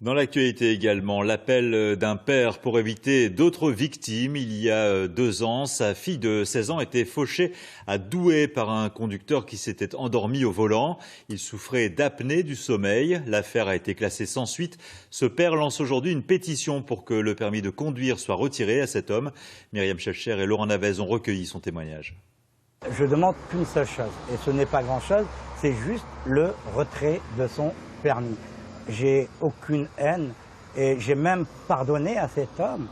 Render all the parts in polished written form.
Dans l'actualité également, l'appel d'un père pour éviter d'autres victimes. Il y a 2 ans, sa fille de 16 ans était fauchée à Douai par un conducteur qui s'était endormi au volant. Il souffrait d'apnée du sommeil. L'affaire a été classée sans suite. Ce père lance aujourd'hui une pétition pour que le permis de conduire soit retiré à cet homme. Myriam Chelcher et Laurent Navez ont recueilli son témoignage. Je demande qu'une seule chose, et ce n'est pas grand-chose, c'est juste le retrait de son permis. J'ai aucune haine et j'ai même pardonné à cet homme.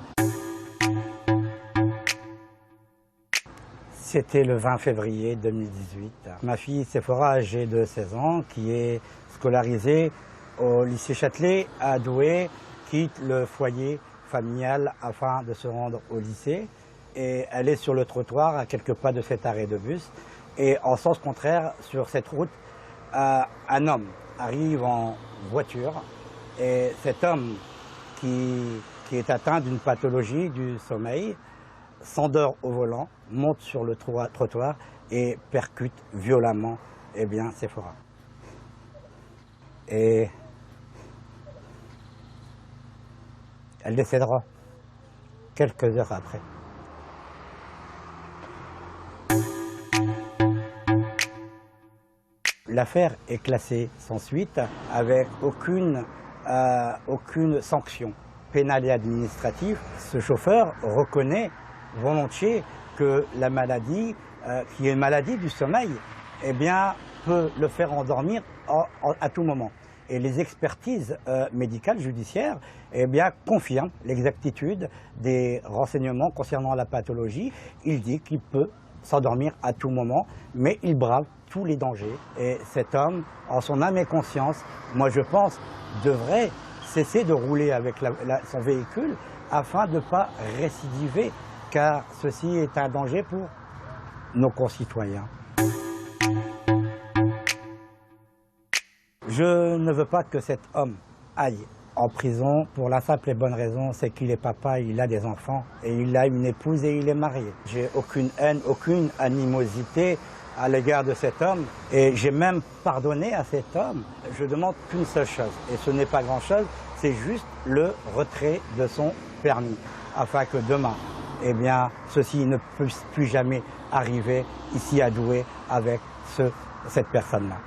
C'était le 20 février 2018. Ma fille Sephora, âgée de 16 ans, qui est scolarisée au lycée Châtelet à Douai, quitte le foyer familial afin de se rendre au lycée. Et elle est sur le trottoir à quelques pas de cet arrêt de bus. Et en sens contraire, sur cette route, un homme arrive en voiture. Et cet homme qui est atteint d'une pathologie du sommeil s'endort au volant, monte sur le trottoir et percute violemment Sephora. Et elle décédera quelques heures après. L'affaire est classée sans suite avec aucune sanction pénale et administrative. Ce chauffeur reconnaît volontiers que la maladie, qui est une maladie du sommeil, peut le faire endormir à tout moment. Et les expertises médicales, judiciaires, confirment l'exactitude des renseignements concernant la pathologie. Il dit qu'il peut s'endormir à tout moment, mais il brave tous les dangers. Et cet homme, en son âme et conscience, moi je pense, devrait cesser de rouler avec son véhicule afin de ne pas récidiver, car ceci est un danger pour nos concitoyens. Je ne veux pas que cet homme aille en prison pour la simple et bonne raison, c'est qu'il est papa, il a des enfants et il a une épouse et il est marié. J'ai aucune haine, aucune animosité à l'égard de cet homme et j'ai même pardonné à cet homme. Je demande qu'une seule chose et ce n'est pas grand-chose, c'est juste le retrait de son permis afin que demain, ceci ne puisse plus jamais arriver ici à Douai avec cette personne-là.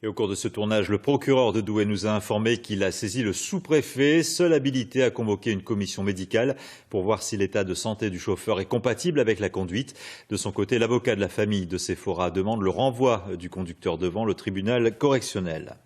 Et au cours de ce tournage, le procureur de Douai nous a informé qu'il a saisi le sous-préfet, seul habilité à convoquer une commission médicale pour voir si l'état de santé du chauffeur est compatible avec la conduite. De son côté, l'avocat de la famille de Sephora demande le renvoi du conducteur devant le tribunal correctionnel.